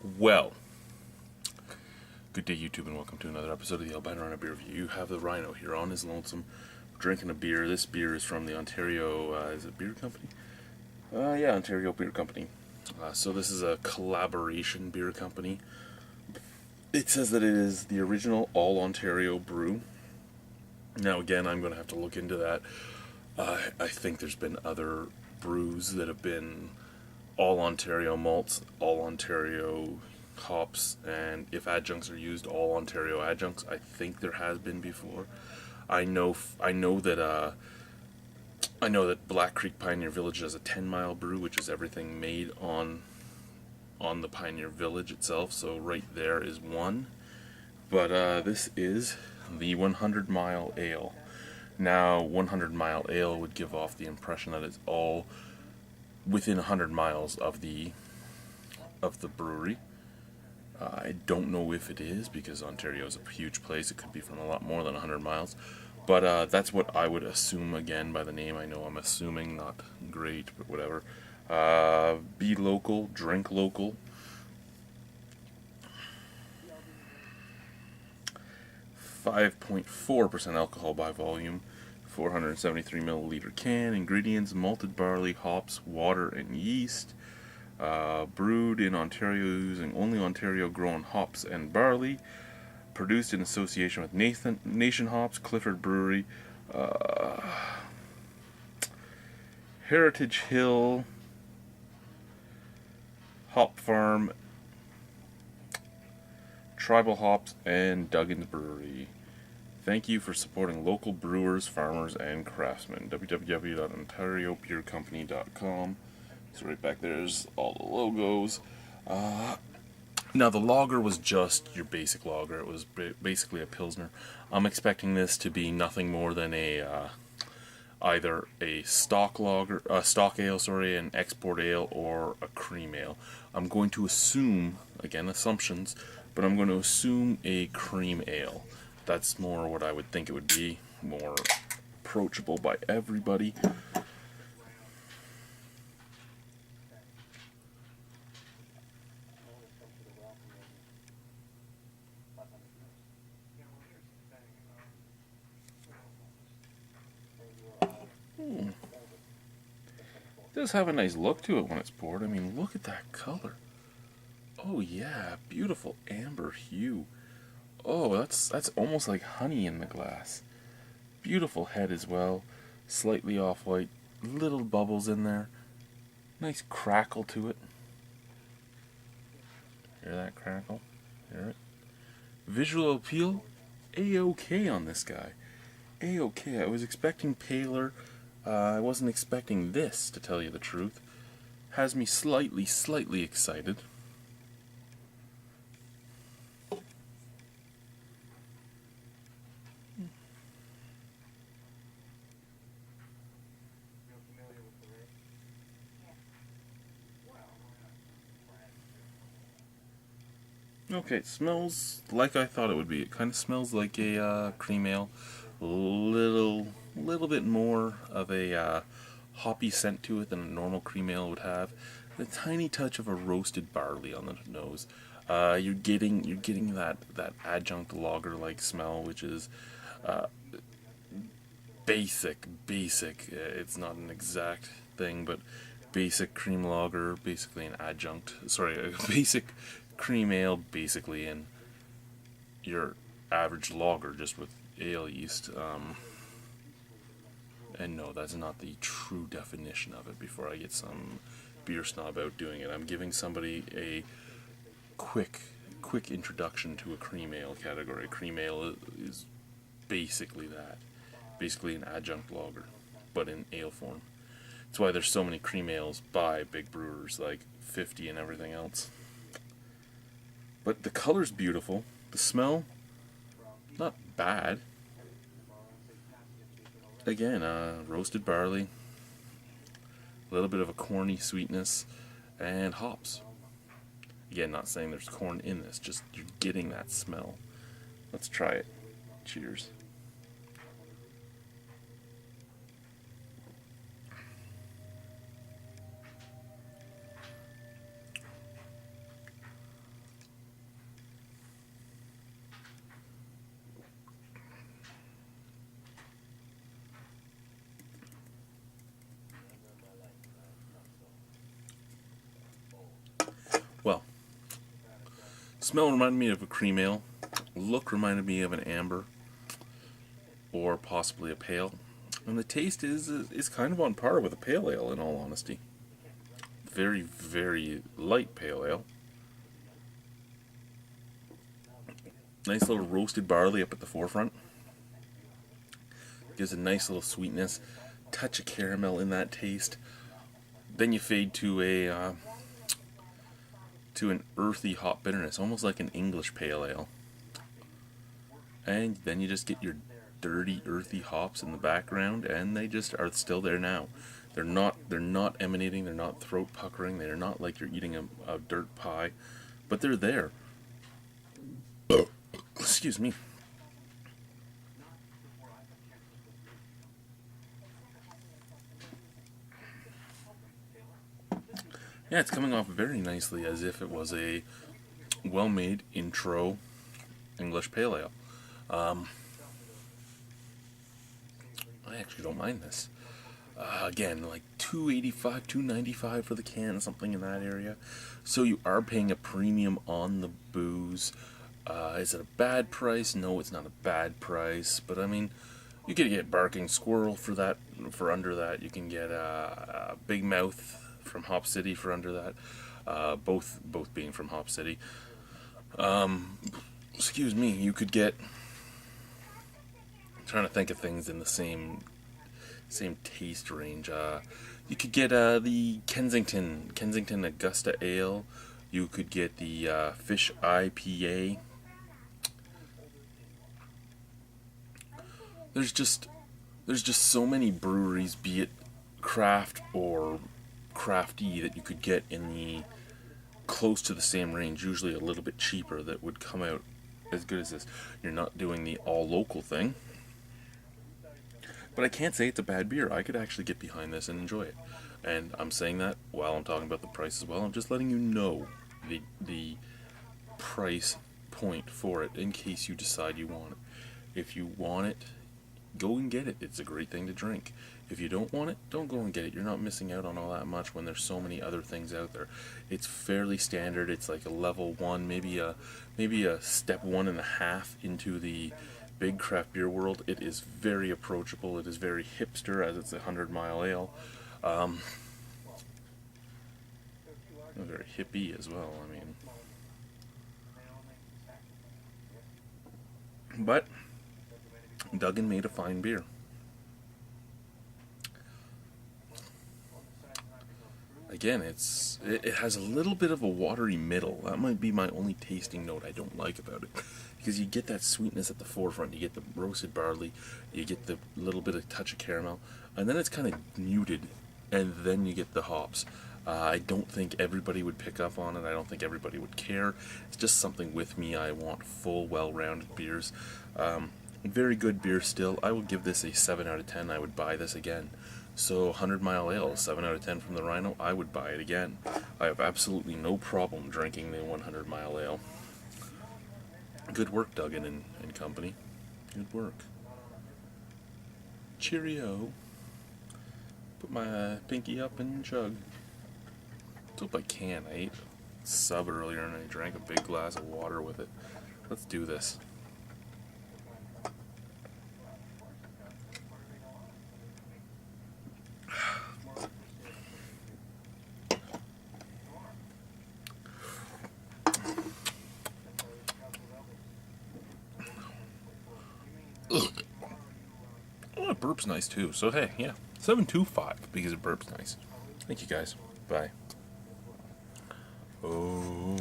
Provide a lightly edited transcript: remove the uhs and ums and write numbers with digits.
Well, good day, YouTube, and welcome to another episode of the Albino Rhino Beer Review. You have the Rhino here on his lonesome, drinking a beer. This beer is from the Ontario, is it beer company? Yeah, Ontario Beer Company. So this is a collaboration beer company. It says that it is the original all-Ontario brew. Now, again, I'm going to have to look into that. I think there's been other brews that have been all-Ontario malts, all-Ontario hops, and if adjuncts are used, all-Ontario adjuncts. I think there has been before. I know that Black Creek Pioneer Village has a 10-mile brew, which is everything made on the Pioneer Village itself. So right there is one. But this is the 100-mile ale. Now, 100-mile ale would give off the impression that it's all within 100 miles of the brewery. I don't know if it is, because Ontario is a huge place. It could be from a lot more than 100 miles. But that's what I would assume, again, by the name. I know I'm assuming, not great, but whatever. Be local, drink local. 5.4% alcohol by volume. 473 milliliter can. Ingredients: malted barley, hops, water, and yeast. Brewed in Ontario using only Ontario-grown hops and barley. Produced in association with Nation Hops, Clifford Brewery, Heritage Hill, Hop Farm, Tribal Hops, and Duggan's Brewery. Thank you for supporting local brewers, farmers, and craftsmen. www.ontariobeercompany.com. So right back there's all the logos. Now the lager was just your basic lager. It was basically a Pilsner. I'm expecting this to be nothing more than either a stock lager, stock ale, an export ale, or a cream ale. I'm going to assume, again, assumptions, but I'm going to assume a cream ale. That's more what I would think it would be, more approachable by everybody. It does have a nice look to it when it's poured. I mean, look at that color. Oh yeah, beautiful amber hue. Oh, that's almost like honey in the glass. Beautiful head as well. Slightly off-white. Little bubbles in there. Nice crackle to it. Hear that crackle? Hear it? Visual appeal? A-OK on this guy. A-OK. I was expecting paler. I wasn't expecting this, to tell you the truth. Has me slightly excited. Okay, it smells like I thought it would be. It kind of smells like a cream ale. Little bit more of a hoppy scent to it than a normal cream ale would have. A tiny touch of a roasted barley on the nose. You're getting that adjunct lager-like smell, which is basic. It's not an exact thing, but basic cream lager, basically an adjunct. Sorry, a basic cream ale, basically in your average lager, just with ale yeast. And no, that's not the true definition of it. Before I get some beer snob out doing it, I'm giving somebody a quick introduction to a cream ale category. Cream ale is basically that. Basically an adjunct lager, but in ale form. That's why there's so many cream ales by big brewers like 50 and everything else. But the color's beautiful. The smell, not bad. Again, roasted barley, a little bit of a corny sweetness, and hops. Again, not saying there's corn in this, just you're getting that smell. Let's try it. Cheers. Smell reminded me of a cream ale. Look reminded me of an amber, or possibly a pale. And the taste is kind of on par with a pale ale, in all honesty. Very, very light pale ale. Nice little roasted barley up at the forefront. Gives a nice little sweetness. Touch of caramel in that taste. Then you fade to an earthy hop bitterness, almost like an English pale ale. And then you just get your dirty, earthy hops in the background, and they just are still there now. They're not emanating, they're not throat puckering, they're not like you're eating a dirt pie, but they're there. Excuse me. Yeah, it's coming off very nicely, as if it was a well-made intro English pale ale. I actually don't mind this. Again, like $2.85, $2.95 for the can, something in that area. So you are paying a premium on the booze. Is it a bad price? No, it's not a bad price. But I mean, you can get Barking Squirrel for that, for under that. You can get Big Mouth from Hop City for under that. Both being from Hop City. Excuse me. You could get. I'm trying to think of things in the same taste range. You could get the Kensington Augusta Ale. You could get the Fish IPA. There's just so many breweries, be it craft or crafty, that you could get in the close to the same range, usually a little bit cheaper, that would come out as good as this. You're not doing the all local thing. But I can't say it's a bad beer. I could actually get behind this and enjoy it. And I'm saying that while I'm talking about the price as well. I'm just letting you know the price point for it in case you decide you want it. If you want it, go and get it. It's a great thing to drink. If you don't want it, don't go and get it. You're not missing out on all that much when there's so many other things out there. It's fairly standard. It's like a level 1, maybe a step 1.5 into the big craft beer world. It is very approachable. It is very hipster, as it's a 100-mile ale. Very hippie as well. I mean, but Duggan made a fine beer. Again, it has a little bit of a watery middle. That might be my only tasting note I don't like about it. Because you get that sweetness at the forefront, you get the roasted barley, you get the little bit of touch of caramel, and then it's kind of muted, and then you get the hops. I don't think everybody would pick up on it. I don't think everybody would care. It's just something with me. I want full, well-rounded beers. Very good beer still. I will give this a 7 out of 10. I would buy this again. So 100-mile ale, 7 out of 10 from the Rhino, I would buy it again. I have absolutely no problem drinking the 100-mile ale. Good work, Duggan and company. Good work. Cheerio. Put my pinky up and chug. Let's hope I can. I ate a sub earlier and I drank a big glass of water with it. Let's do this. Oh, it burps nice too. So hey, yeah, 7.25 because it burps nice. Thank you guys. Bye. Oh.